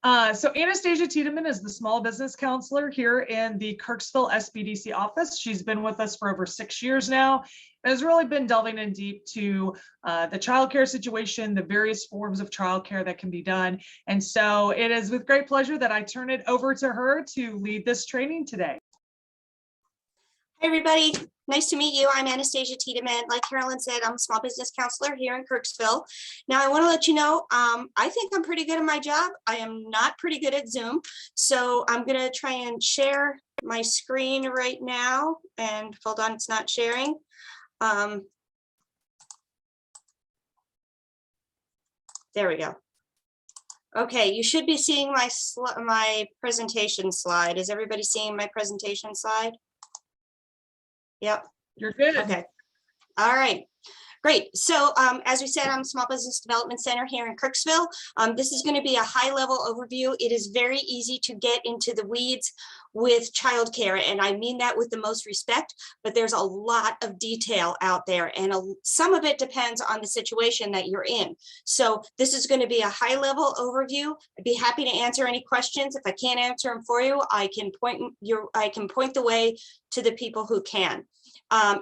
So Anastasia Tiedemann is the small business counselor here in the Kirksville SBDC office. She's been with us for over 6 years now and has really been delving in deep to the childcare situation, the various forms of childcare that can be done. And so it is with great pleasure that I turn it over to her to lead this training today. Hi, everybody. Nice to meet you. I'm Anastasia Tiedemann. Like Carolyn said, I'm a small business counselor here in Kirksville. Now, I want to let you know, I think I'm pretty good at my job. I am not pretty good at Zoom. So I'm going to try and share my screen right now. And hold on, it's not sharing. There we go. Okay, you should be seeing my presentation slide. Is everybody seeing my presentation slide? Yep. You're good. Okay. All right. Great. So as we said, I'm Small Business Development Center here in Kirksville. This is going to be a high-level overview. It is very easy to get into the weeds with childcare, and I mean that with the most respect, but there's a lot of detail out there, and some of it depends on the situation that you're in. So this is going to be a high-level overview. I'd be happy to answer any questions. If I can't answer them for you, I can point the way to the people who can.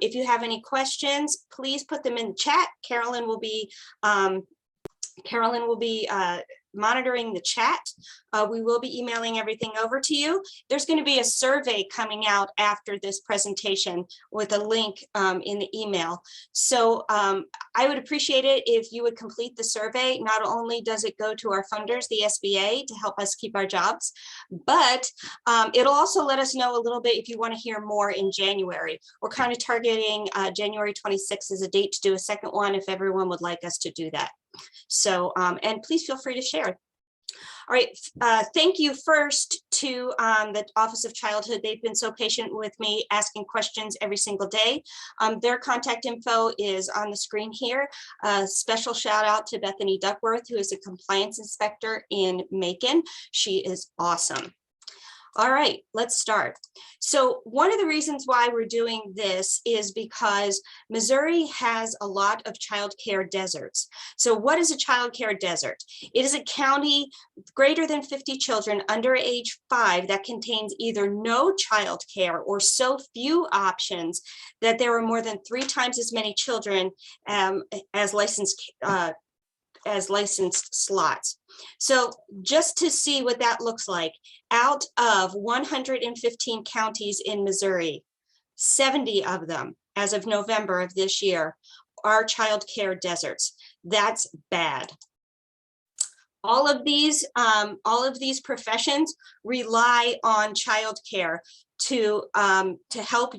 If you have any questions, please put them in the chat. Carolyn will be monitoring the chat. We will be emailing everything over to you. There's going to be a survey coming out after this presentation with a link in the email. So I would appreciate it if you would complete the survey. Not only does it go to our funders, the SBA, to help us keep our jobs, but it'll also let us know a little bit if you want to hear more in January. We're kind of targeting January 26th as a date to do a second one if everyone would like us to do that. So, and please feel free to share. All right, thank you first to the Office of Childhood. They've been so patient with me asking questions every single day. Their contact info is on the screen here. Special shout out to Bethany Duckworth, who is a compliance inspector in Macon. She is awesome. All right, let's start. So one of the reasons why we're doing this is because Missouri has a lot of childcare deserts. So what is a childcare desert? It is a county greater than 50 children under age 5 that contains either no childcare or so few options that there are more than 3 times as many children as licensed slots. So just to see what that looks like, out of 115 counties in Missouri, 70 of them, as of November of this year, are childcare deserts. That's bad. All of these professions rely on childcare to help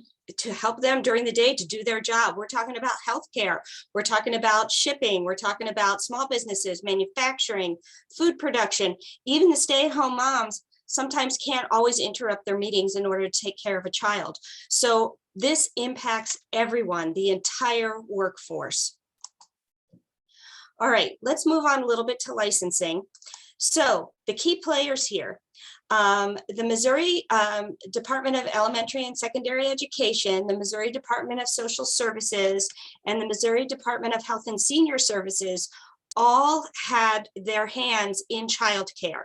them during the day to do their job. We're talking about healthcare. We're talking about shipping. We're talking about small businesses, manufacturing, food production. Even the stay-at-home moms sometimes can't always interrupt their meetings in order to take care of a child. So this impacts everyone, the entire workforce. All right, let's move on a little bit to licensing. So the key players here. The Missouri Department of Elementary and Secondary Education, the Missouri Department of Social Services, and the Missouri Department of Health and Senior Services all had their hands in childcare.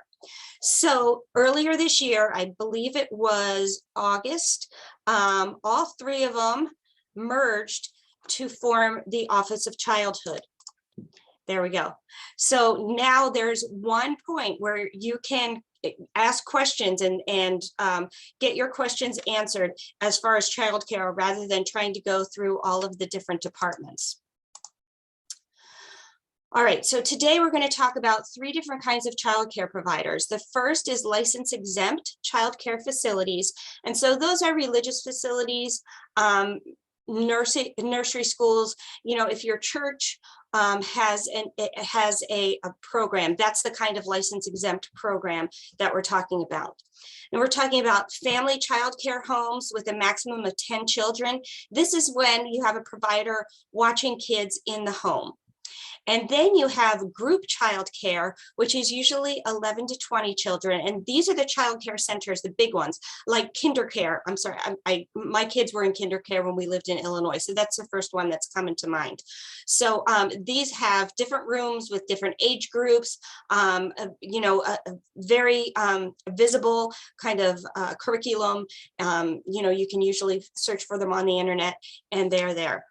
So earlier this year, I believe it was August, all 3 of them merged to form the Office of Childhood. There we go. So now there's one point where you can ask questions and get your questions answered as far as childcare, rather than trying to go through all of the different departments. All right, so today we're going to talk about 3 different kinds of childcare providers. The first is license exempt childcare facilities. And so those are religious facilities, nursery schools. You know, if your church has a program, that's the kind of license exempt program that we're talking about. And we're talking about family childcare homes with a maximum of 10 children. This is when you have a provider watching kids in the home. And then you have group childcare, which is usually 11 to 20 children. And these are the childcare centers, the big ones, like Kindercare. I'm sorry, my kids were in Kindercare when we lived in Illinois. So that's the first one that's coming to mind. So these have different rooms with different age groups, you know, a very visible kind of curriculum. You know, you can usually search for them on the internet and they're there.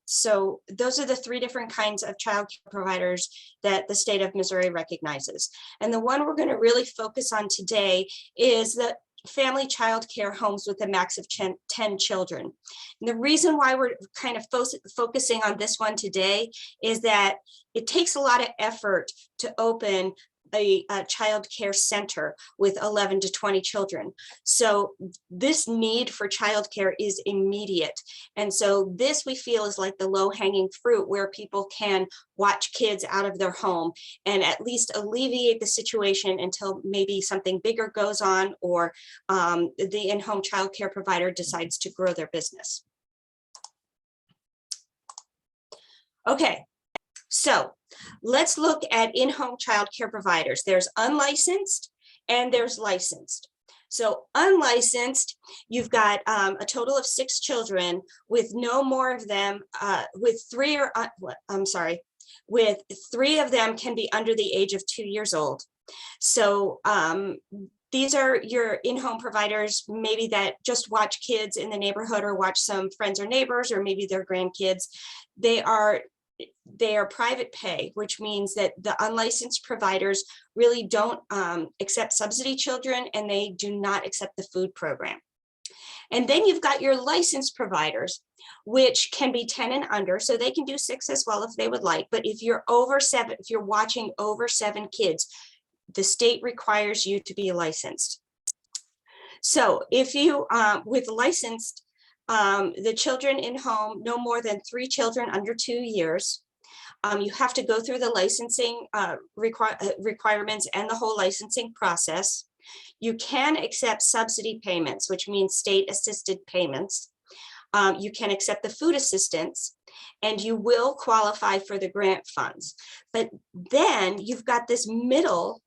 So those are the three different kinds of child care providers that the state of Missouri recognizes. And the one we're going to really focus on today is the family child care homes with a max of 10 children. And the reason why we're kind of focusing on this one today is that it takes a lot of effort to open a child care center with 11 to 20 children. So this need for child care is immediate. And so this we feel is like the low-hanging fruit where people can watch kids out of their home and at least alleviate the situation until maybe something bigger goes on or the in-home child care provider decides to grow their business. Okay, so let's look at in-home child care providers. There's unlicensed and there's licensed. So unlicensed, you've got a total of 6 children with no more of them, with 3 of them can be under the age of 2 years old. So these are your in-home providers, maybe that just watch kids in the neighborhood or watch some friends or neighbors, or maybe their grandkids. They are private pay, which means that the unlicensed providers really don't accept subsidy children, and they do not accept the food program. And then you've got your licensed providers, which can be 10 and under, so they can do 6 as well if they would like. But if you're over 7, if you're watching over 7 kids, the state requires you to be licensed. So if you, with licensed, the children in home, no more than 3 children under 2 years. You have to go through the licensing requirements and the whole licensing process. You can accept subsidy payments, which means state assisted payments. You can accept the food assistance, and you will qualify for the grant funds. But then you've got this middle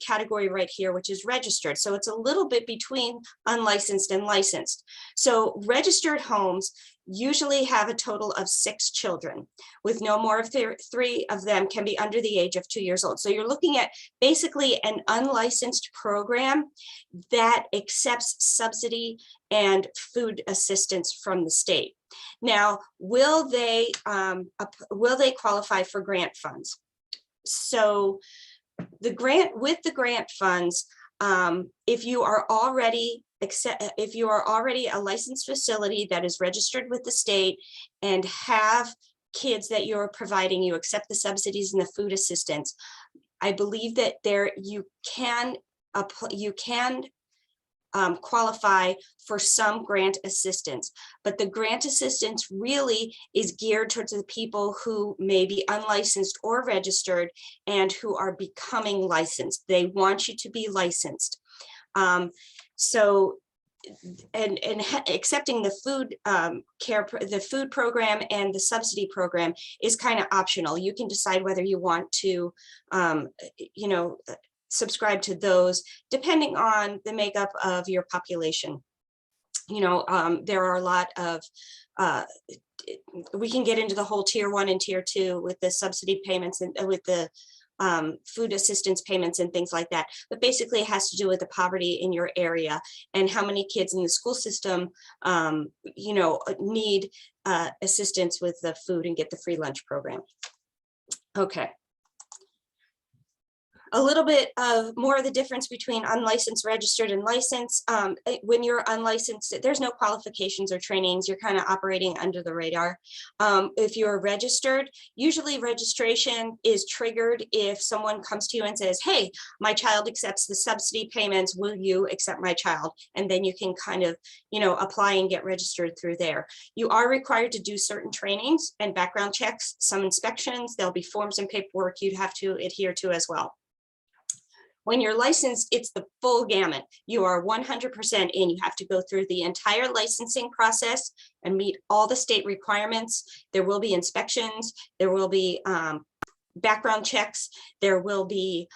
category right here, which is registered. So it's a little bit between unlicensed and licensed. So registered homes usually have a total of 6 children, with no more of 3 of them can be under the age of 2 years old. So you're looking at basically an unlicensed program that accepts subsidy and food assistance from the state. Now, will they qualify for grant funds? So the grant funds, if you are already a licensed facility that is registered with the state and have kids that you're providing, you accept the subsidies and the food assistance. I believe that you can qualify for some grant assistance, but the grant assistance really is geared towards the people who may be unlicensed or registered and who are becoming licensed. They want you to be licensed. So, and accepting the food the food program and the subsidy program is kind of optional. You can decide whether you want to, you know, subscribe to those depending on the makeup of your population. You know, there are a lot of, we can get into the whole tier 1 and tier 2 with the subsidy payments and with the food assistance payments and things like that. But basically it has to do with the poverty in your area and how many kids in the school system, you know, need assistance with the food and get the free lunch program. Okay. A little bit of more of the difference between unlicensed, registered, and licensed. When you're unlicensed, there's no qualifications or trainings. You're kind of operating under the radar. If you're registered, usually registration is triggered if someone comes to you and says, hey, my child accepts the subsidy payments. Will you accept my child? And then you can kind of, you know, apply and get registered through there. You are required to do certain trainings and background checks, some inspections. There'll be forms and paperwork you'd have to adhere to as well. When you're licensed, it's the full gamut. You are 100% in. You have to go through the entire licensing process and meet all the state requirements. There will be inspections. There will be background checks. There will be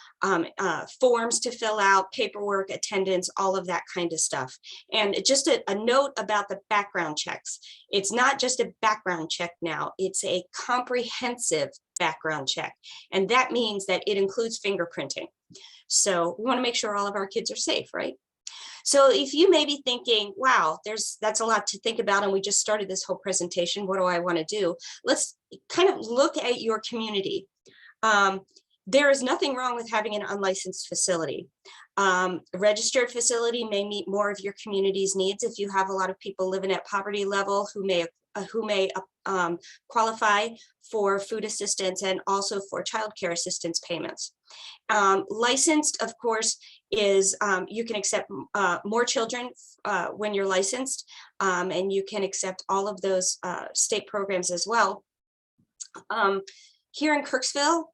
forms to fill out, paperwork, attendance, all of that kind of stuff. And just a note about the background checks. It's not just a background check now, it's a comprehensive background check. And that means that it includes fingerprinting. So we want to make sure all of our kids are safe, right? So if you may be thinking, wow, that's a lot to think about, and we just started this whole presentation, what do I want to do? Let's kind of look at your community. There is nothing wrong with having an unlicensed facility. A registered facility may meet more of your community's needs if you have a lot of people living at poverty level who may qualify for food assistance and also for childcare assistance payments. Licensed, of course, is you can accept more children when you're licensed, and you can accept all of those state programs as well. Here in Kirksville,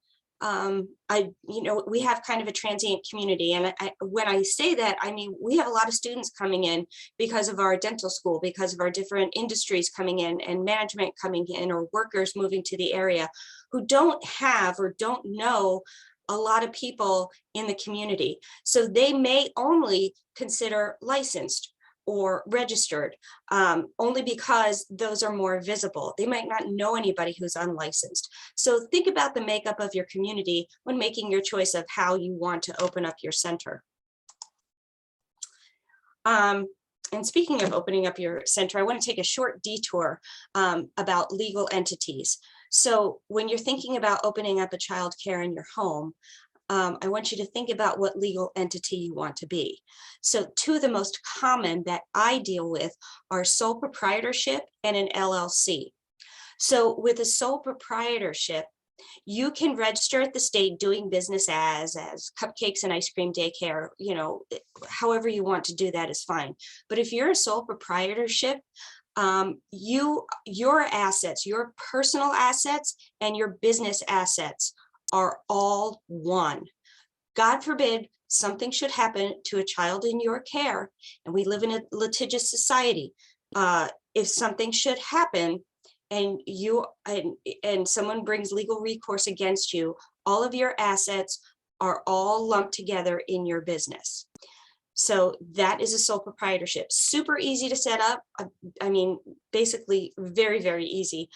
we have kind of a transient community. And when I say that, I mean, we have a lot of students coming in because of our dental school, because of our different industries coming in and management coming in, or workers moving to the area who don't have or don't know a lot of people in the community. So they may only consider licensed or registered only because those are more visible. They might not know anybody who's unlicensed. So think about the makeup of your community when making your choice of how you want to open up your center. And speaking of opening up your center, I want to take a short detour about legal entities. So when you're thinking about opening up a child care in your home, I want you to think about what legal entity you want to be. So two of the most common that I deal with are sole proprietorship and an LLC. So with a sole proprietorship, you can register at the state doing business as cupcakes and ice cream daycare, however you want to do that is fine. But if you're a sole proprietorship, your assets, your personal assets and your business assets are all one. God forbid something should happen to a child in your care, and we live in a litigious society. If something should happen and someone brings legal recourse against you, all of your assets are all lumped together in your business. So that is a sole proprietorship. Super easy to set up. I mean, basically very, very easy.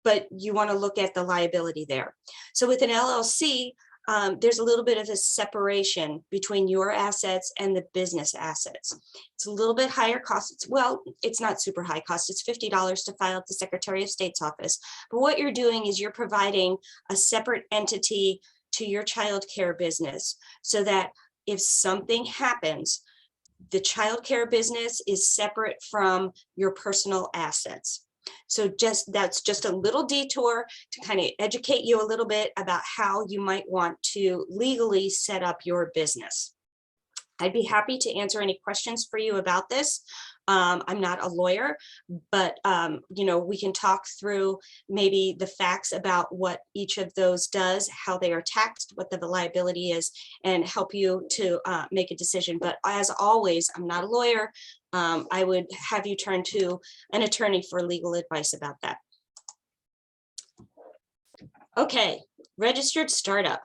But you want to look at the liability there. So with an LLC, there's a little bit of a separation between your assets and the business assets. It's a little bit higher cost. It's not super high cost. It's $50 to file at the Secretary of State's office. But what you're doing is you're providing a separate entity to your child care business so that if something happens, the child care business is separate from your personal assets. So that's just a little detour to kind of educate you a little bit about how you might want to legally set up your business. I'd be happy to answer any questions for you about this. I'm not a lawyer, but we can talk through maybe the facts about what each of those does, how they are taxed, what the liability is, and help you to make a decision. But as always, I'm not a lawyer. I would have you turn to an attorney for legal advice about that. Okay, registered startup.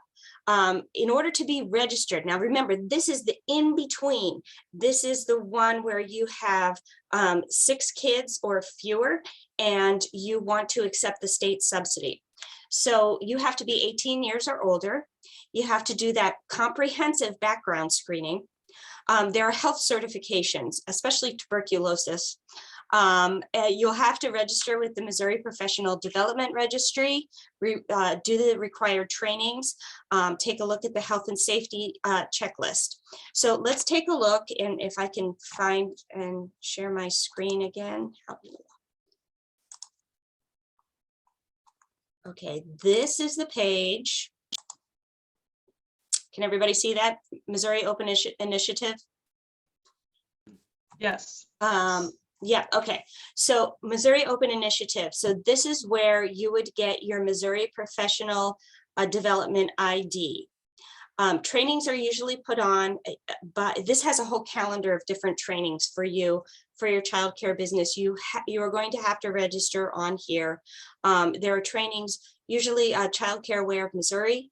In order to be registered, now remember, this is the in-between. This is the one where you have 6 kids or fewer, and you want to accept the state subsidy. So you have to be 18 years or older. You have to do that comprehensive background screening. There are health certifications, especially tuberculosis. You'll have to register with the Missouri Professional Development Registry, do the required trainings, take a look at the health and safety checklist. So let's take a look, and if I can find and share my screen again. Okay, this is the page. Can everybody see that? Missouri Open Initiative? Yes. Yeah, okay. So Missouri Open Initiative. So this is where you would get your Missouri Professional Development ID. Trainings are usually put on, but this has a whole calendar of different trainings for you, for your childcare business. You are going to have to register on here. There are trainings, usually Childcare Aware of Missouri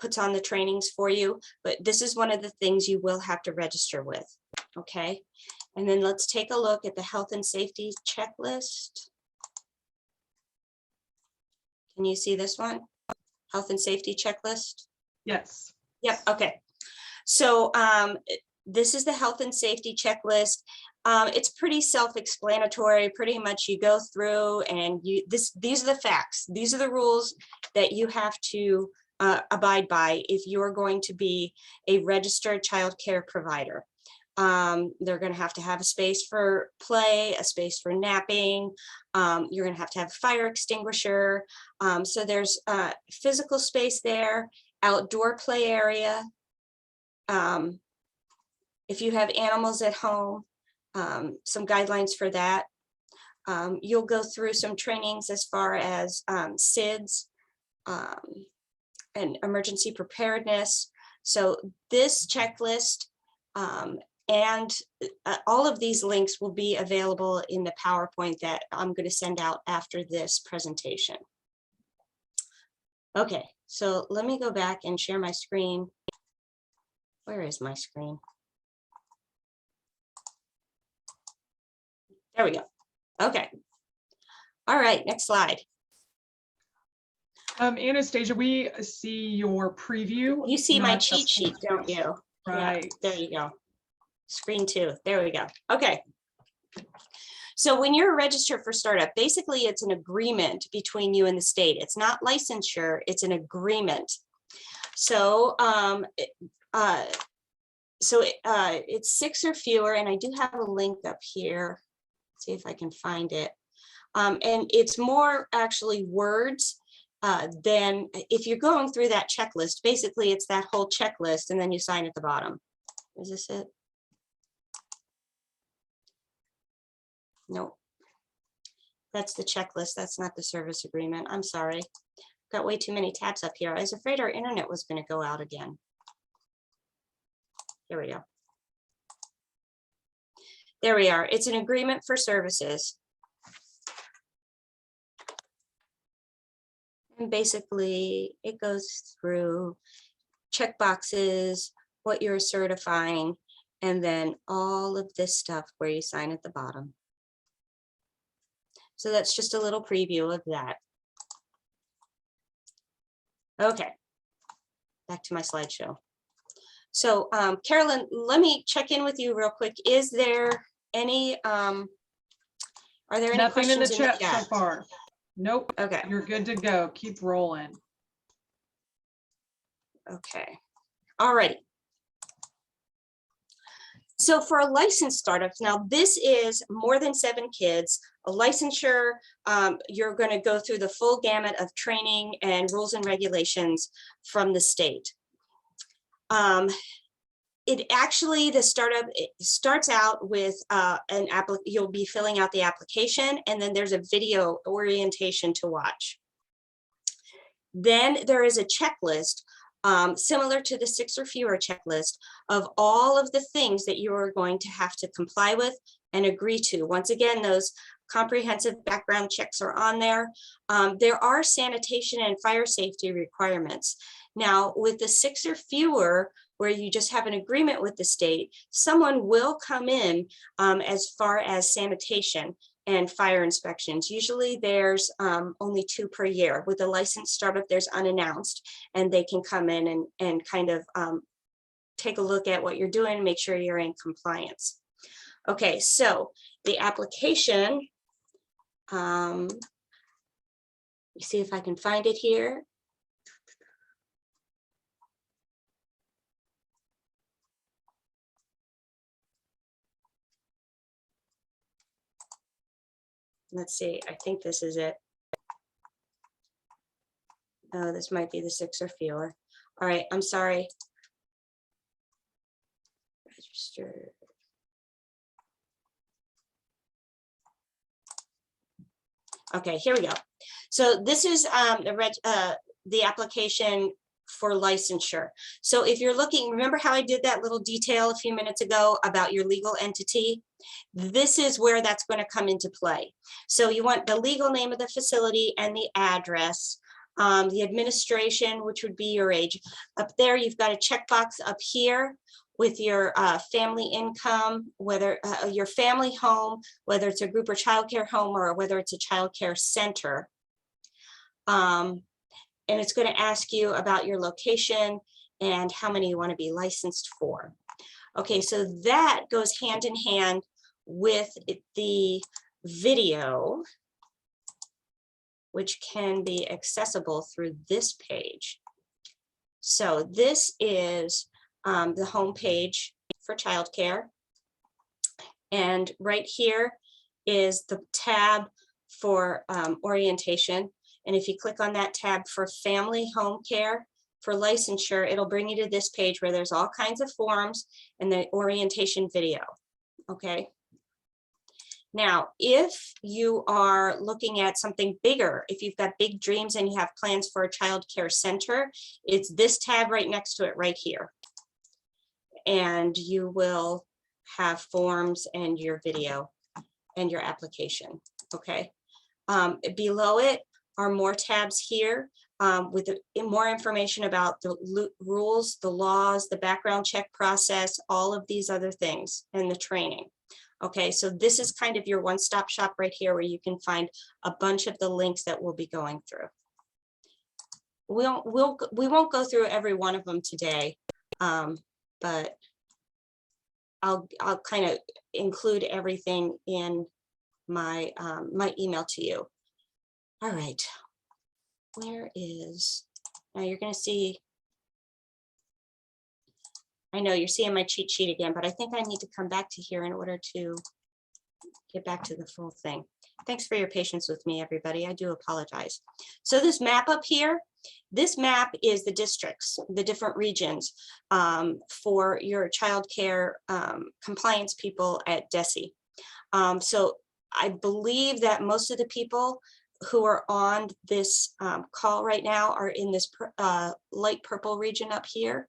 puts on the trainings for you, but this is one of the things you will have to register with, okay? And then let's take a look at the health and safety checklist. Can you see this one? Health and safety checklist? Yes. Yep, okay. So this is the health and safety checklist. It's pretty self-explanatory. Pretty much you go through and these are the facts. These are the rules that you have to abide by if you're going to be a registered child care provider. They're going to have a space for play, a space for napping. You're going to have a fire extinguisher. So there's physical space there, outdoor play area. If you have animals at home, some guidelines for that. You'll go through some trainings as far as SIDS and emergency preparedness. So this checklist and all of these links will be available in the PowerPoint that I'm going to send out after this presentation. Okay, so let me go back and share my screen. Where is my screen? There we go. Okay. All right, next slide. Anastasia, we see your preview. You see my not the cheat sheet, full don't you? Right. Yeah, there you go. Screen 2. There we go. Okay. So when you're registered for startup, basically it's an agreement between you and the state. It's not licensure, it's an agreement. So it's 6 or fewer, and I do have a link up here. Let's see if I can find it. And it's more actually words than if you're going through that checklist. Basically, it's that whole checklist, and then you sign at the bottom. Is this it? Nope. That's the checklist. That's not the service agreement. I'm sorry. Got way too many tabs up here. I was afraid our internet was going to go out again. Here we go. There we are. It's an agreement for services. And basically, it goes through check boxes, what you're certifying, and then all of this stuff where you sign at the bottom. So that's just a little preview of that. Okay, back to my slideshow. So Carolyn, let me check in with you real quick. Is there any, are there any Nothing in the questions chat so far? Nope. Okay. You're good to go. Keep rolling. Okay. All right. So for a licensed startups, now this is more than 7 kids, a licensure, you're going to go through the full gamut of training and rules and regulations from the state. The startup, it starts out with you'll be filling out the application, and then there's a video orientation to watch. Then there is a checklist similar to the 6 or fewer checklist of all of the things that you are going to have to comply with and agree to. Once again, those comprehensive background checks are on there. There are sanitation and fire safety requirements. Now, with the 6 or fewer, where you just have an agreement with the state, someone will come in as far as sanitation and fire inspections. Usually there's only 2 per year. With a licensed startup, there's unannounced, and they can come in and kind of take a look at what you're doing and make sure you're in compliance. Okay, so the application, let me see if I can find it here. Let's see, I think this is it. Oh, this might be the 6 or fewer. All right, I'm sorry. Register. Okay, here we go. So this is the application for licensure. So if you're looking, remember how I did that little detail a few minutes ago about your legal entity? This is where that's going to come into play. So you want the legal name of the facility and the address, the administration, which would be your age. Up there, you've got a checkbox up here with your family income, whether your family home, whether it's a group or childcare home or whether it's a childcare center. And it's going to ask you about your location and how many you want to be licensed for. Okay, so that goes hand in hand with the video, which can be accessible through this page. So this is the home page for childcare. And right here is the tab for orientation. And if you click on that tab for family home care for licensure, it'll bring you to this page where there's all kinds of forms and the orientation video. Okay. Now, if you are looking at something bigger, if you've got big dreams and you have plans for a child care center, it's this tab right next to it right here. And you will have forms and your video and your application. Okay. Below it are more tabs here with more information about the rules, the laws, the background check process, all of these other things, and the training. Okay, so this is kind of your one-stop shop right here where you can find a bunch of the links that we'll be going through. We won't go through every one of them today, but I'll kind of include everything in my my email to you. All right, where is, now you're going to see, I know you're seeing my cheat sheet again, but I think I need to come back to here in order to get back to the full thing. Thanks for your patience with me, everybody. I do apologize. So this map up here, this map is the districts, the different regions for your child care compliance people at DESE. So I believe that most of the people who are on this call right now are in this light purple region up here,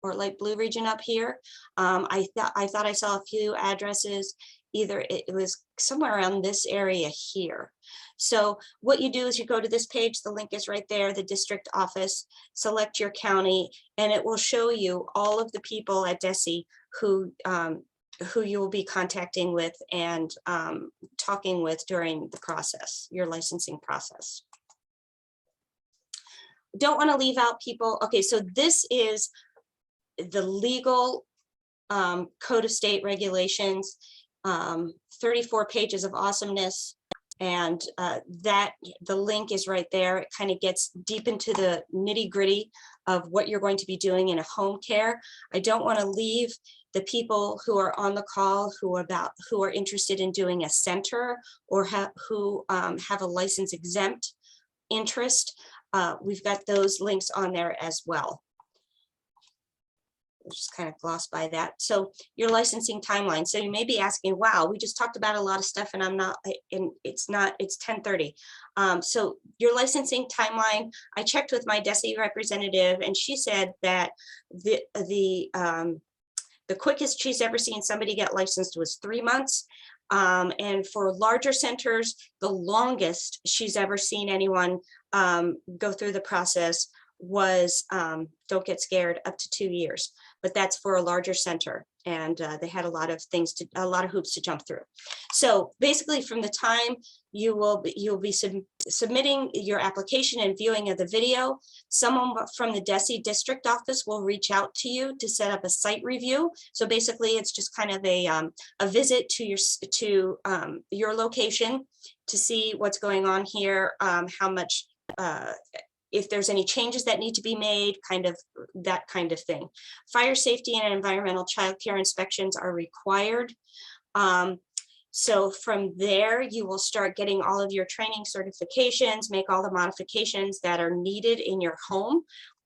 or light blue region up here. I thought I saw a few addresses, either it was somewhere around this area here. So what you do is you go to this page, the link is right there, the district office, select your county, and it will show you all of the people at DESE who you will be contacting with and talking with during the process, your licensing process. Don't want to leave out people. Okay, so this is the legal code of state regulations, 34 pages of awesomeness, and that the link is right there. It kind of gets deep into the nitty-gritty of what you're going to be doing in a home care. I don't want to leave the people who are on the call who are interested in doing a center or who have a license exempt interest. We've got those links on there as well. We'll just kind of gloss by that. So your licensing timeline. So you may be asking, wow, we just talked about a lot of stuff and it's 10:30. So your licensing timeline, I checked with my DESE representative and she said that the quickest she's ever seen somebody get licensed was 3 months. And for larger centers, the longest she's ever seen anyone go through the process was, don't get scared, up to 2 years. But that's for a larger center, and they had a lot of hoops to jump through. So basically, from the time you'll be submitting your application and viewing of the video, someone from the DESE district office will reach out to you to set up a site review. So basically, it's just kind of a visit to your location to see what's going on here, how much. If there's any changes that need to be made, that kind of thing. Fire safety and environmental child care inspections are required. So from there, you will start getting all of your training certifications, make all the modifications that are needed in your home.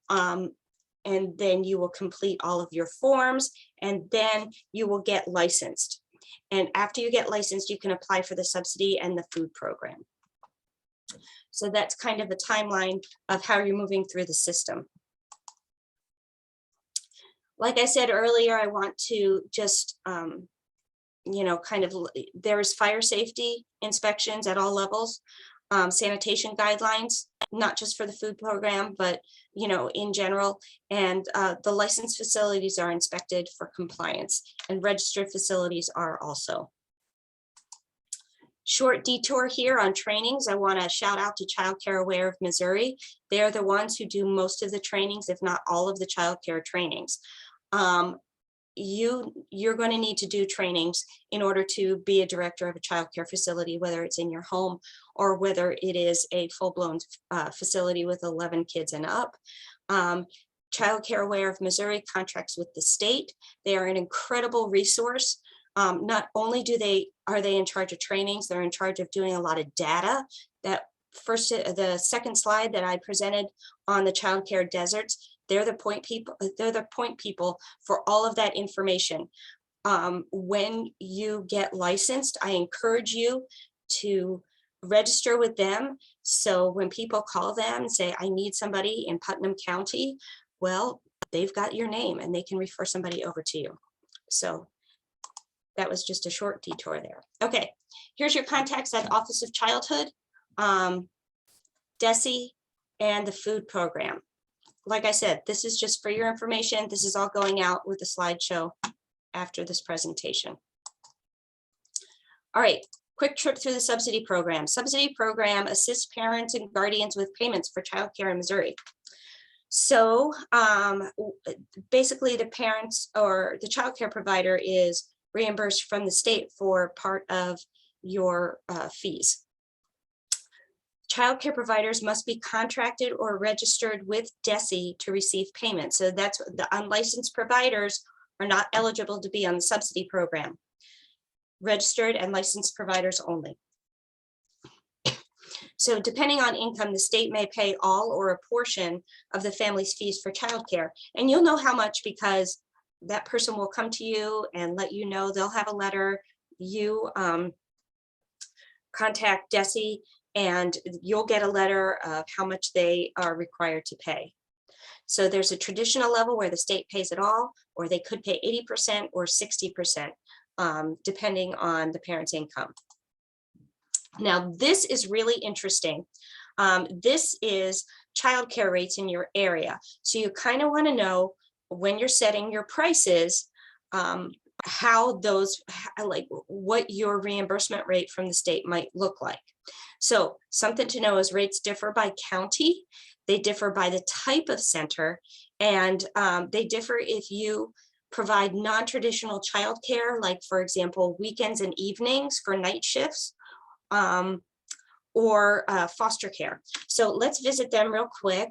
And then you will complete all of your forms, and then you will get licensed. And after you get licensed, you can apply for the subsidy and the food program. So that's kind of the timeline of how you're moving through the system. Like I said earlier, I want to just, there's fire safety inspections at all levels, sanitation guidelines, not just for the food program, but, in general. And the licensed facilities are inspected for compliance, and registered facilities are also. Short detour here on trainings. I want to shout out to Childcare Aware of Missouri. They're the ones who do most of the trainings, if not all of the childcare trainings. You're going to need to do trainings in order to be a director of a childcare facility, whether it's in your home or whether it is a full-blown facility with 11 kids and up. Childcare Aware of Missouri contracts with the state. They are an incredible resource. Not only are they in charge of trainings, they're in charge of doing a lot of data. The second slide that I presented on the childcare deserts, they're the point people for all of that information. When you get licensed, I encourage you to register with them. So when people call them and say, I need somebody in Putnam County, well, they've got your name and they can refer somebody over to you. So that was just a short detour there. Okay, here's your contacts at Office of Childhood, DESE, and the food program. Like I said, this is just for your information. This is all going out with a slideshow after this presentation. All right, quick trip through the subsidy program. Subsidy program assists parents and guardians with payments for childcare in Missouri. So basically the parents or the childcare provider is reimbursed from the state for part of your fees. Childcare providers must be contracted or registered with DESE to receive payment. So that's the unlicensed providers are not eligible to be on the subsidy program. Registered and licensed providers only. So depending on income, the state may pay all or a portion of the family's fees for childcare. And you'll know how much because that person will come to you and let you know. They'll have a letter. You contact DESE and you'll get a letter of how much they are required to pay. So there's a traditional level where the state pays it all, or they could pay 80% or 60%, depending on the parent's income. Now, this is really interesting. This is childcare rates in your area. So you kind of want to know when you're setting your prices, what your reimbursement rate from the state might look like. So something to know is rates differ by county. They differ by the type of center, and they differ if you provide non-traditional childcare, like for example, weekends and evenings for night shifts, or foster care. So let's visit them real quick.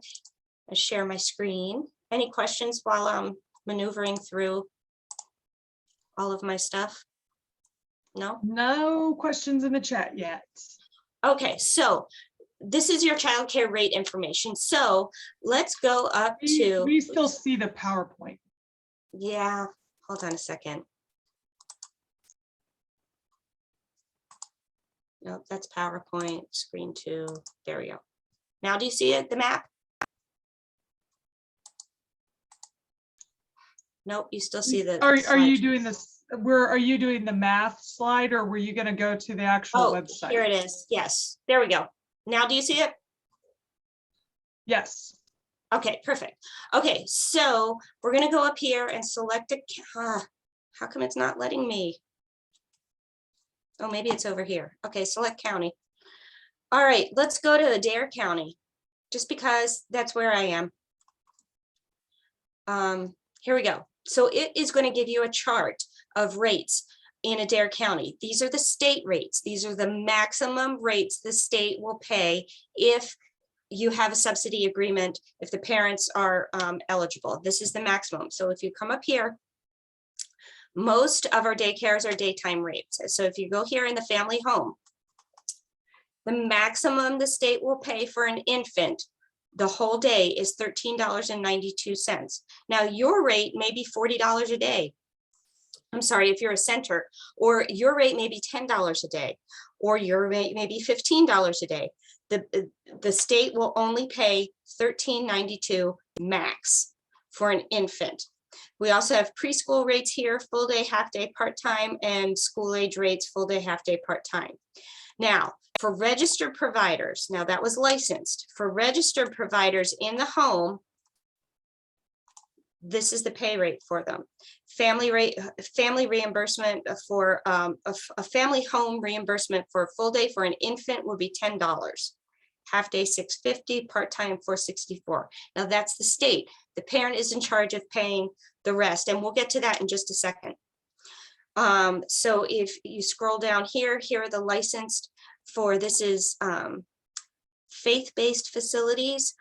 I'll share my screen. Any questions while I'm maneuvering through all of my stuff? No? No questions in the chat yet. Okay, so this is your childcare rate information. So let's go up to. We still see the PowerPoint. Yeah, hold on a second. Nope, that's PowerPoint, screen 2. There we go. Now do you see it, the map? Nope, you still see the. Are you doing this? Are you doing the math slide, or were you going to go to the actual website? Here it is. Yes, there we go. Now do you see it? Yes. Okay, perfect. Okay, so we're going to go up here and select a. How come it's not letting me? Oh, maybe it's over here. Okay, select county. All right, let's go to Adair County, just because that's where I am. Here we go. So it is going to give you a chart of rates in Adair County. These are the state rates. These are the maximum rates the state will pay if you have a subsidy agreement, if the parents are eligible. This is the maximum. So if you come up here, most of our daycares are daytime rates. So if you go here in the family home, the maximum the state will pay for an infant the whole day is $13.92. Now your rate may be $40 a day. I'm sorry, if you're a center, or your rate may be $10 a day, or your rate may be $15 a day. The state will only pay $13.92 max for an infant. We also have preschool rates here, full day, half day, part-time, and school age rates, full day, half day, part-time. Now, for registered providers, now that was licensed. For registered providers in the home, this is the pay rate for them. Family reimbursement for a family home reimbursement for a full day for an infant would be $10. Half day $6.50, part-time $4.64. Now that's the state. The parent is in charge of paying the rest, and we'll get to that in just a second. So if you scroll down here, here are the licensed for, this is faith-based facilities.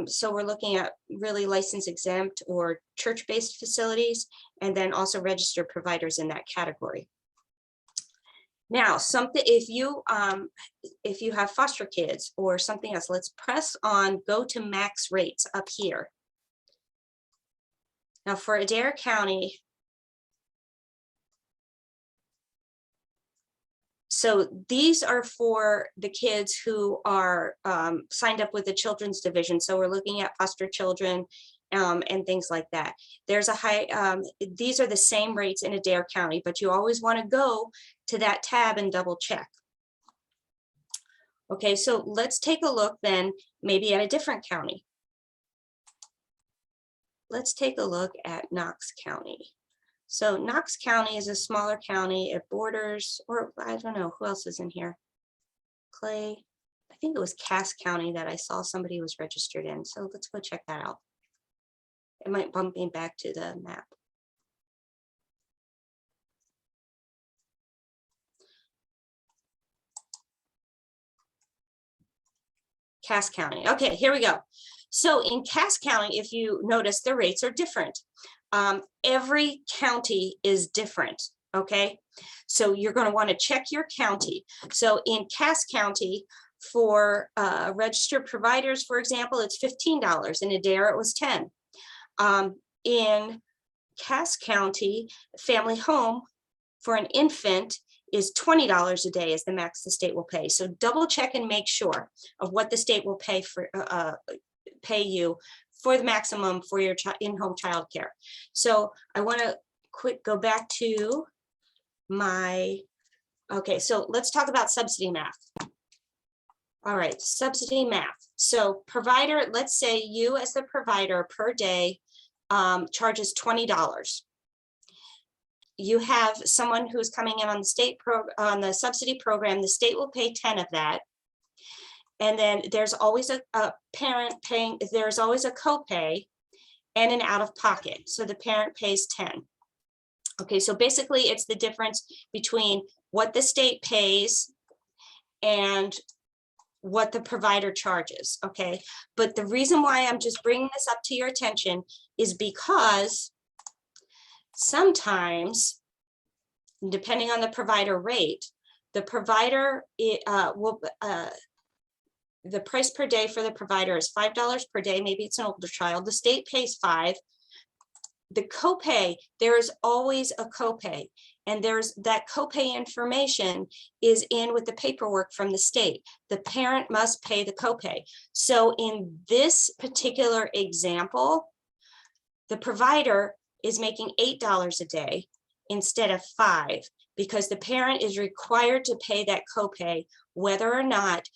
So we're looking at really license exempt or church-based facilities, and then also registered providers in that category. Now, if you have foster kids or something else, let's press on go to max rates up here. Now for Adair County, so these are for the kids who are signed up with the Children's Division. So we're looking at foster children and things like that. There's a high, these are the same rates in Adair County, but you always want to go to that tab and double check. Okay, so let's take a look then maybe at a different county. Let's take a look at Knox County. So Knox County is a smaller county. It borders, or I don't know, who else is in here? Clay, I think it was Cass County that I saw somebody was registered in. So let's go check that out. It might bump me back to the map. Cass County. Okay, here we go. So in Cass County, if you notice, the rates are different. Every county is different, okay? So you're going to want to check your county. So in Cass County, for registered providers, for example, it's $15. In Adair, it was $10. In Cass County, family home for an infant is $20 a day is the max the state will pay. So double check and make sure of what the state will pay for pay you for the maximum for your in-home childcare. So I want to go back to my, okay, so let's talk about subsidy math. All right, subsidy math. So provider, let's say you as the provider per day charges $20. You have someone who's coming in on the state on the subsidy program, the state will pay 10 of that. And then there's always a parent paying, there's always a copay and an out of pocket. So the parent pays 10. Okay, so basically it's the difference between what the state pays and what the provider charges, okay? But the reason why I'm just bringing this up to your attention is because sometimes, depending on the provider rate, the provider the price per day for the provider is $5 per day. Maybe it's an older child. The state pays $5. The copay, there is always a copay, and there's that copay information is in with the paperwork from the state. The parent must pay the copay. So in this particular example, the provider is making $8 a day instead of $5 because the parent is required to pay that copay whether or not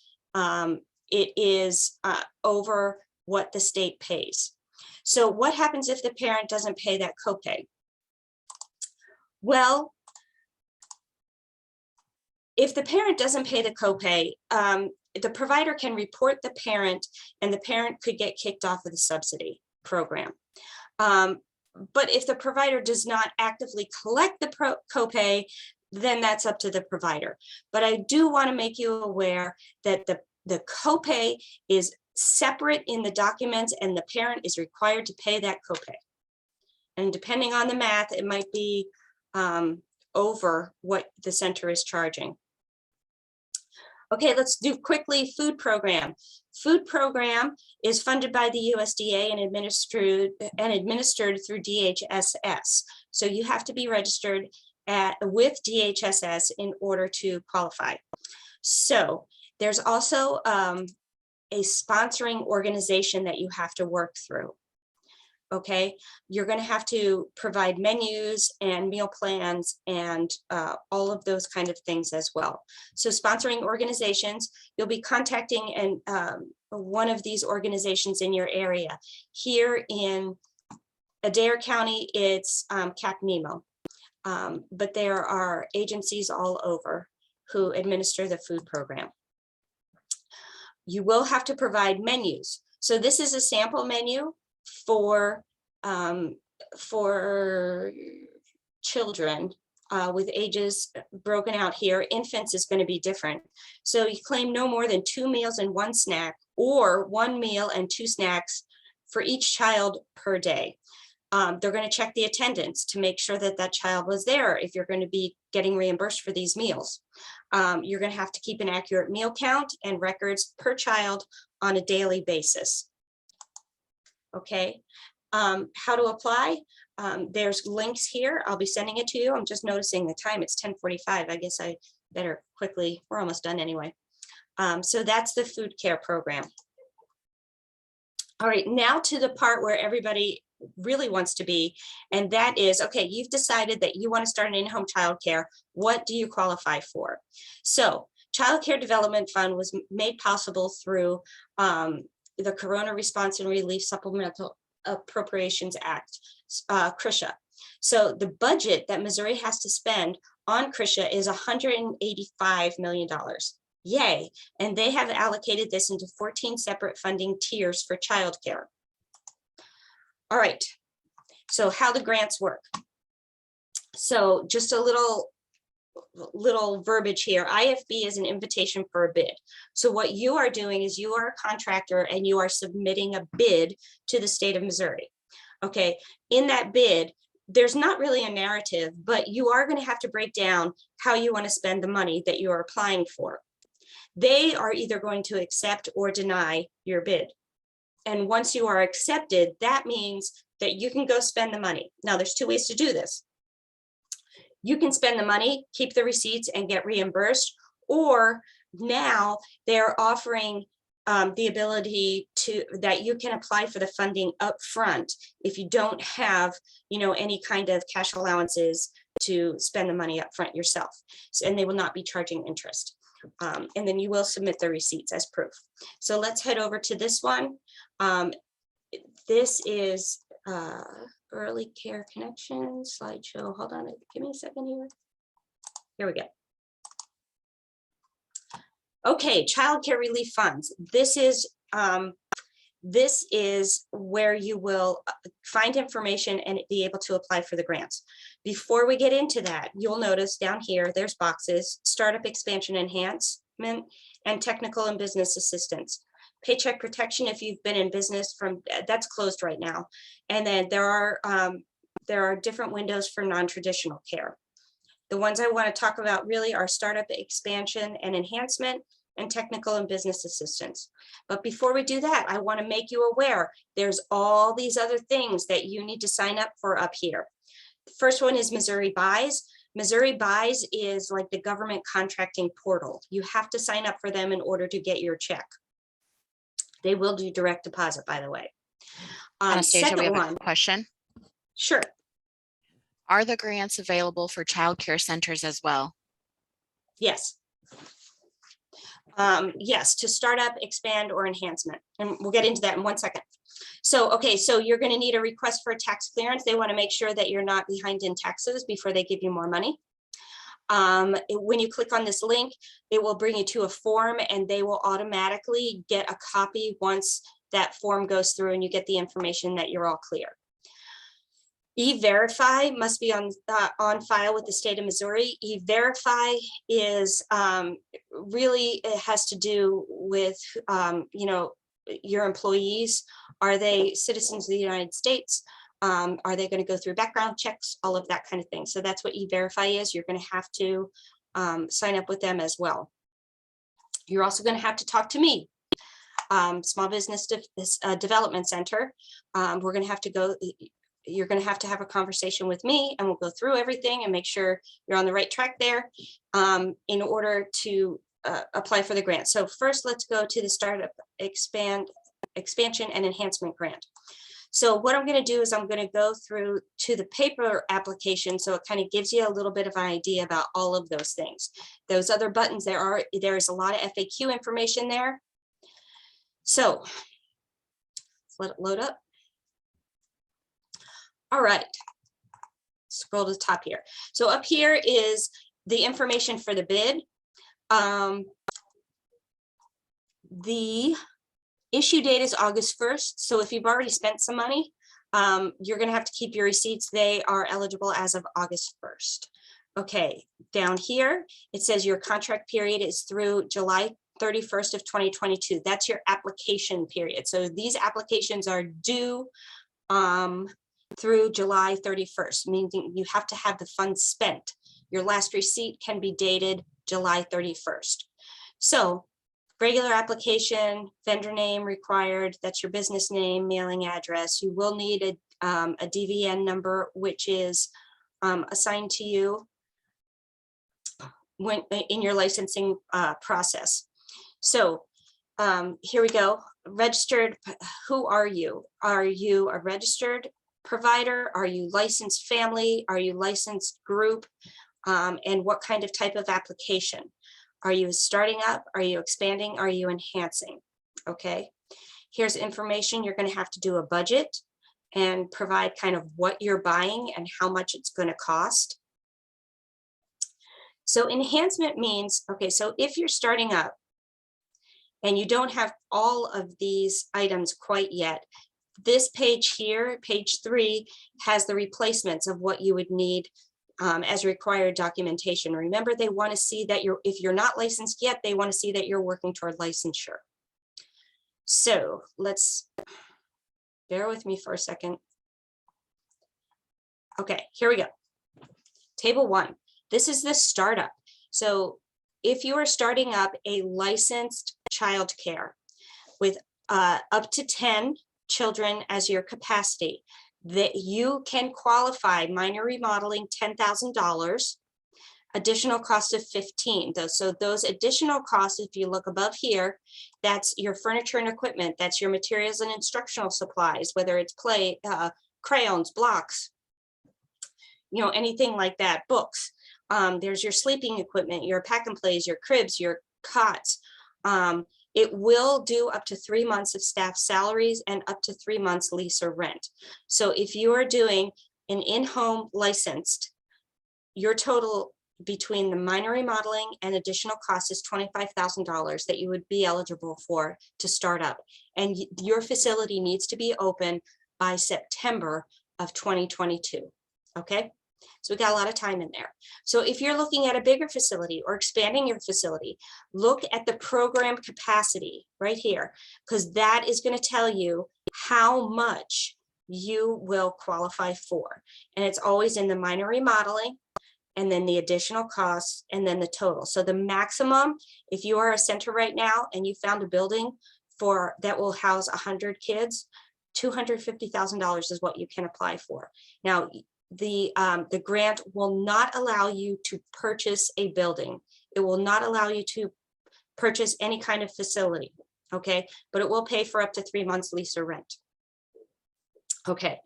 it is over what the state pays. So what happens if the parent doesn't pay that copay? Well, if the parent doesn't pay the copay, the provider can report the parent and the parent could get kicked off of the subsidy program. But if the provider does not actively collect the copay, then that's up to the provider. But I do want to make you aware that the copay is separate in the documents and the parent is required to pay that copay. And depending on the math, it might be over what the center is charging. Okay, let's do quickly food program. Food program is funded by the USDA and administered through DHSS. So you have to be registered with DHSS in order to qualify. So there's also a sponsoring organization that you have to work through. Okay, you're going to have to provide menus and meal plans and all of those kind of things as well. So sponsoring organizations, you'll be contacting one of these organizations in your area. Here in Adair County, it's Cap Nemo, but there are agencies all over who administer the food program. You will have to provide menus. So this is a sample menu for children with ages broken out here. Infants is going to be different. So you claim no more than 2 meals and 1 snack, or 1 meal and 2 snacks for each child per day. They're going to check the attendance to make sure that that child was there if you're going to be getting reimbursed for these meals. You're going to have to keep an accurate meal count and records per child on a daily basis. Okay, how to apply? There's links here. I'll be sending it to you. I'm just noticing the time. It's 10:45. I guess I better quickly, we're almost done anyway. So that's the food care program. All right, now to the part where everybody really wants to be, and that is, okay, you've decided that you want to start an in-home childcare. What do you qualify for? So Childcare Development Fund was made possible through the Corona Response and Relief Supplemental Appropriations Act, CRISHA. So the budget that Missouri has to spend on CRISHA is $185 million. Yay. And they have allocated this into 14 separate funding tiers for childcare. All right, so how the grants work. So just a little verbiage here. IFB is an invitation for a bid. So what you are doing is you are a contractor and you are submitting a bid to the state of Missouri. Okay, in that bid, there's not really a narrative, but you are going to have to break down how you want to spend the money that you are applying for. They are either going to accept or deny your bid. And once you are accepted, that means that you can go spend the money. Now, there's 2 ways to do this. You can spend the money, keep the receipts, and get reimbursed. Or now they're offering the ability that you can apply for the funding up front if you don't have, any kind of cash allowances to spend the money up front yourself. And they will not be charging interest. And then you will submit the receipts as proof. So let's head over to this one. This is Early Care Connection slideshow. Hold on, give me a second here. Here we go. Okay, Child Care Relief Funds. This is where you will find information and be able to apply for the grants. Before we get into that, you'll notice down here, there's boxes: Startup Expansion Enhancement and Technical and Business Assistance. Paycheck Protection, if you've been in business that's closed right now. And then there are different windows for non-traditional care. The ones I want to talk about really are Startup Expansion and Enhancement and Technical and Business Assistance. But before we do that, I want to make you aware there's all these other things that you need to sign up for up here. The first one is Missouri Buys. Missouri Buys is like the government contracting portal. You have to sign up for them in order to get your check. They will do direct deposit, by the way. Anastasia, we have Second one. a question. Sure. Are the grants available for child care centers as well? Yes. Yes, to start up, expand, or enhancement. And we'll get into that in 1 second. So, okay, so you're going to need a request for tax clearance. They want to make sure that you're not behind in taxes before they give you more money. When you click on this link, it will bring you to a form, and they will automatically get a copy once that form goes through and you get the information that you're all clear. E-Verify must be on file with the state of Missouri. E-Verify is really, it has to do with, your employees. Are they citizens of the United States? Are they going to go through background checks? All of that kind of thing. So that's what E-Verify is. You're going to have to sign up with them as well. You're also going to have to talk to me. Small Business Development Center. We're going to have to go. You're going to have a conversation with me, and we'll go through everything and make sure you're on the right track there in order to apply for the grant. So first, let's go to the Startup Expansion and Enhancement Grant. So what I'm going to do is I'm going to go through to the paper application, so it kind of gives you a little bit of an idea about all of those things. Those other buttons, there's a lot of FAQ information there. So let's let it load up. All right, scroll to the top here. So up here is the information for the bid. The issue date is August 1st. So if you've already spent some money, you're going to have to keep your receipts. They are eligible as of August 1st. Okay, down here, it says your contract period is through July 31st of 2022. That's your application period. So these applications are due through July 31st, meaning you have to have the funds spent. Your last receipt can be dated July 31st. So regular application, vendor name required, that's your business name, mailing address. You will need a DVN number, which is assigned to you when in your licensing process. So here we go. Registered, who are you? Are you a registered provider? Are you licensed family? Are you licensed group? And what kind of type of application? Are you starting up? Are you expanding? Are you enhancing? Okay, here's information. You're going to have to do a budget and provide kind of what you're buying and how much it's going to cost. So enhancement means, okay, so if you're starting up and you don't have all of these items quite yet, this page here, page 3, has the replacements of what you would need as required documentation. Remember, they want to see that if you're not licensed yet, they want to see that you're working toward licensure. So let's bear with me for a second. Okay, here we go. Table 1. This is the startup. So if you are starting up a licensed childcare with up to 10 children as your capacity, that you can qualify minor remodeling $10,000, additional cost of $15,000. So those additional costs, if you look above here, that's your furniture and equipment, that's your materials and instructional supplies, whether it's play, crayons, blocks, you know, anything like that, books. There's your sleeping equipment, your pack and plays, your cribs, your cots. It will do up to 3 months of staff salaries and up to 3 months lease or rent. So if you are doing an in-home licensed, your total between the minor remodeling and additional cost is $25,000 that you would be eligible for to start up. And your facility needs to be open by September of 2022. Okay. So we got a lot of time in there. So if you're looking at a bigger facility or expanding your facility, look at the program capacity right here, because that is going to tell you how much you will qualify for. And it's always in the minor remodeling, and then the additional costs, and then the total. So the maximum, if you are a center right now and you found a building that will house 100 kids, $250,000 is what you can apply for. Now, the grant will not allow you to purchase a building. It will not allow you to purchase any kind of facility, okay? But it will pay for up to 3 months lease or rent. Okay,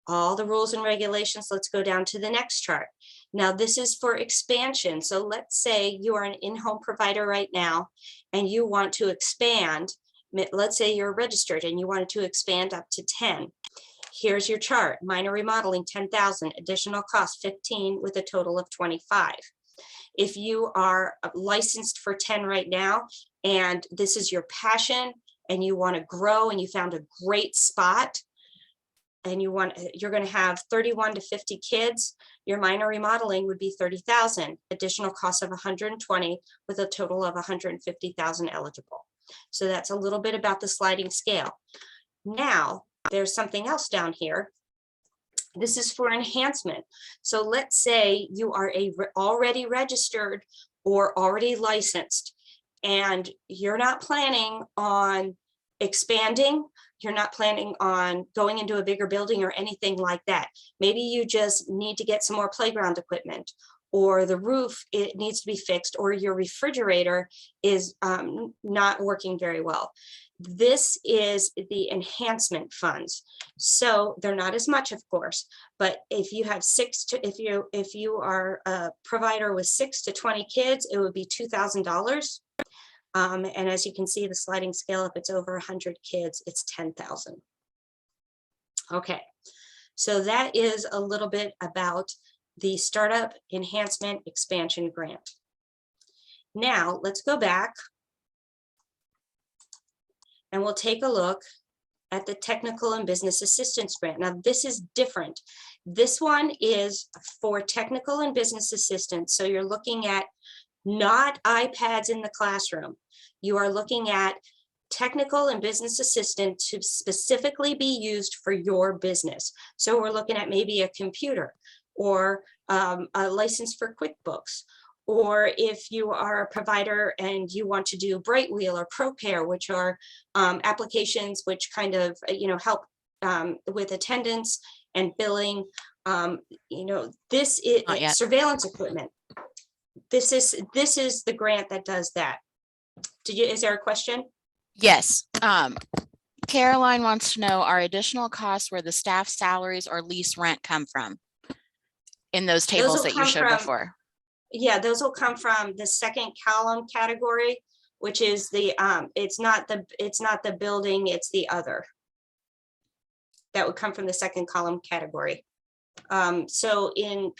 all the rules and regulations. Let's go down to the next chart. Now this is for expansion. So let's say you are an in-home provider right now and you want to expand. Let's say you're registered and you wanted to expand up to 10. Here's your chart. Minor remodeling, 10,000, additional cost 15 with a total of 25. If you are licensed for 10 right now, and this is your passion and you want to grow and you found a great spot and you're going to have 31 to 50 kids, your minor remodeling would be 30,000, additional cost of 120 with a total of 150,000 eligible. So that's a little bit about the sliding scale. Now, there's something else down here. This is for enhancement. So let's say you are already registered or already licensed, and you're not planning on expanding. You're not planning on going into a bigger building or anything like that. Maybe you just need to get some more playground equipment, or the roof, it needs to be fixed, or your refrigerator is not working very well. This is the enhancement funds. So they're not as much, of course, but if you have if you are a provider with 6 to 20 kids, it would be $2,000. And as you can see, the sliding scale, if it's over 100 kids, it's 10,000. Okay, so that is a little bit about the Startup Enhancement Expansion Grant. Now let's go back and we'll take a look at the Technical and Business Assistance Grant. Now this is different. This one is for technical and business assistance. So you're looking at not iPads in the classroom. You are looking at technical and business assistant to specifically be used for your business. So we're looking at maybe a computer or a license for QuickBooks, or if you are a provider and you want to do Brightwheel or ProCare, which are applications which kind of help with attendance and billing. This is Not yet. surveillance equipment. This is the grant that does that. Is there a question? Yes. Caroline wants to know, are additional costs where the staff salaries or lease rent come from in those tables that you showed before? Yeah, those will come from the second column category, which is the it's not the building, it's the other. That would come from the second column category. So in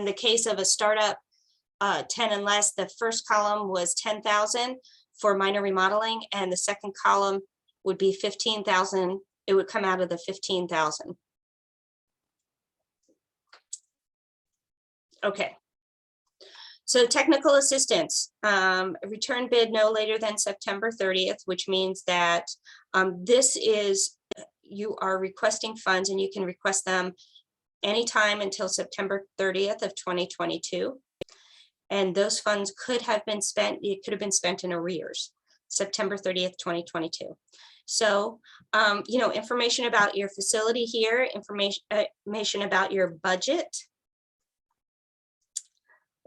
the case of a startup 10 and less, the first column was 10,000 for minor remodeling, and the second column would be 15,000. It would come out of the 15,000. Okay. So technical assistance, return bid no later than September 30th, which means that you are requesting funds and you can request them anytime until September 30th of 2022. And those funds could have been spent, it could have been spent in arrears, September 30th, 2022. So, information about your facility here, information about your budget.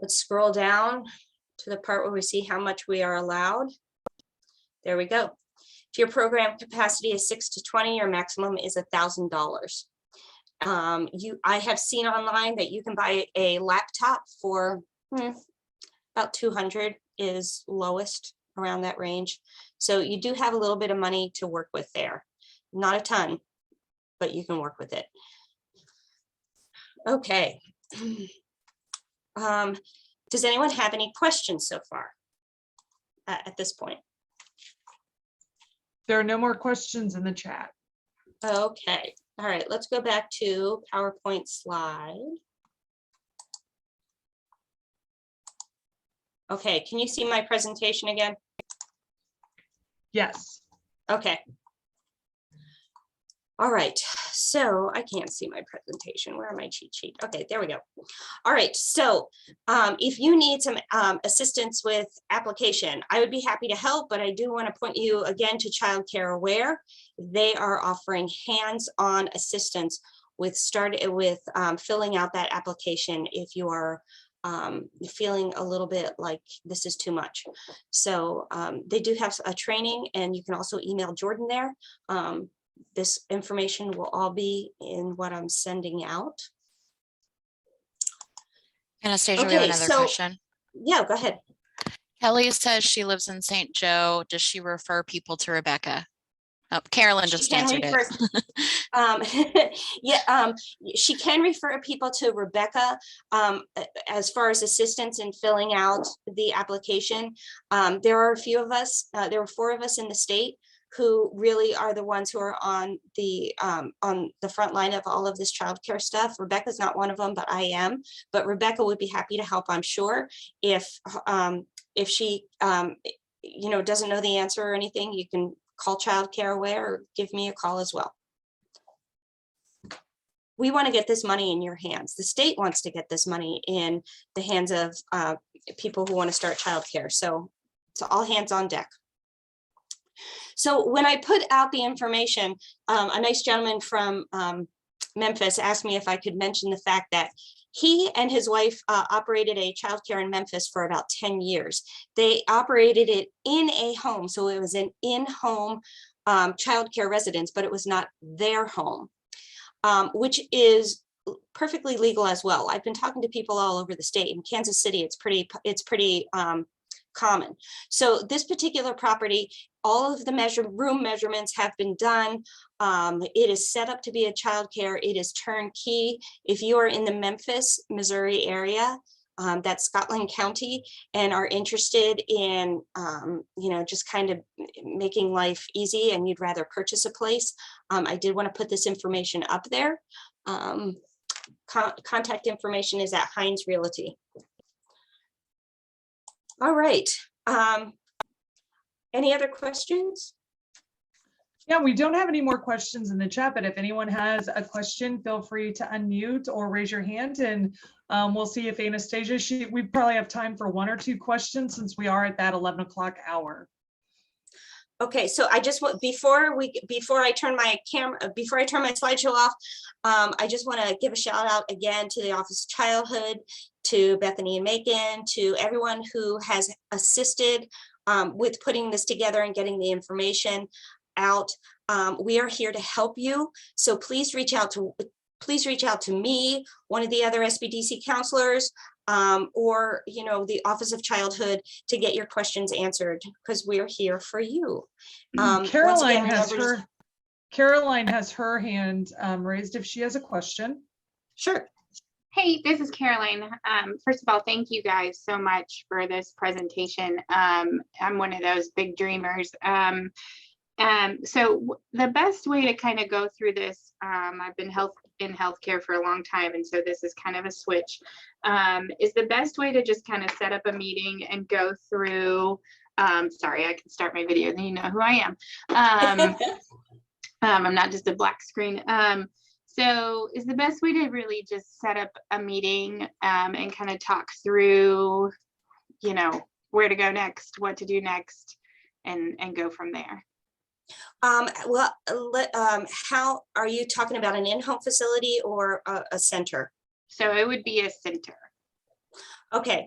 Let's scroll down to the part where we see how much we are allowed. There we go. If your program capacity is 6 to 20, your maximum is $1,000. I have seen online that you can buy a laptop for about 200 is lowest, around that range. So you do have a little bit of money to work with there. Not a ton, but you can work with it. Okay. Does anyone have any questions so far at this point? There are no more questions in the chat. Okay. All right. Let's go back to PowerPoint slide. Okay. Can you see my presentation again? Yes. Okay. All right, so I can't see my presentation. Where are my cheat sheet? Okay, there we go. All right, so if you need some assistance with application, I would be happy to help, but I do want to point you again to Childcare Aware. They are offering hands-on assistance with filling out that application if you are feeling a little bit like this is too much. So they do have a training, and you can also email Jordan there. This information will all be in what I'm sending out. Anastasia, we have another question. Yeah, go ahead. Kelly says she lives in St. Joe. Does she refer people to Rebecca? Oh, Carolyn just answered it. She can refer people to Rebecca as far as assistance in filling out the application. There are a few of us, there were 4 of us in the state who really are the ones who are on the front line of all of this childcare stuff. Rebecca's not one of them, but I am. But Rebecca would be happy to help, I'm sure. If she doesn't know the answer or anything, you can call Childcare Aware or give me a call as well. We want to get this money in your hands. The state wants to get this money in the hands of people who want to start childcare. So it's all hands on deck. So when I put out the information, a nice gentleman from Memphis asked me if I could mention the fact that he and his wife operated a childcare in Memphis for about 10 years. They operated it in a home. So it was an in-home childcare residence, but it was not their home, which is perfectly legal as well. I've been talking to people all over the state. In Kansas City, it's pretty common. So this particular property, all of the room measurements have been done. It is set up to be a childcare. It is turnkey. If you are in the Memphis, Missouri area, that's Scotland County, and are interested in, just kind of making life easy and you'd rather purchase a place, I did want to put this information up there. Contact information is at Hines Realty. All right. Any other questions? Yeah, we don't have any more questions in the chat, but if anyone has a question, feel free to unmute or raise your hand, and we'll see if Anastasia, we probably have time for 1 or 2 questions since we are at that 11 o'clock hour. Okay, so I just want, before I turn my slideshow off, I just want to give a shout out again to the Office of Childhood, to Bethany and Macon, to everyone who has assisted with putting this together and getting the information out. We are here to help you, so please reach out to me, one of the other SBDC counselors, or the Office of Childhood, to get your questions answered, because we're here for you. Caroline has her hand raised if she has a question. Sure. Hey, this is Caroline. First of all, thank you guys so much for this presentation. I'm one of those big dreamers. So the best way to kind of go through this, I've been in healthcare for a long time, and so this is kind of a switch, is the best way to just kind of set up a meeting and go through, sorry, I can start my video, then you know who I am. I'm not just a black screen. So is the best way to really just set up a meeting and kind of talk through, where to go next, what to do next, and go from there. How are you talking about, an in-home facility or a center? So it would be a center. Okay,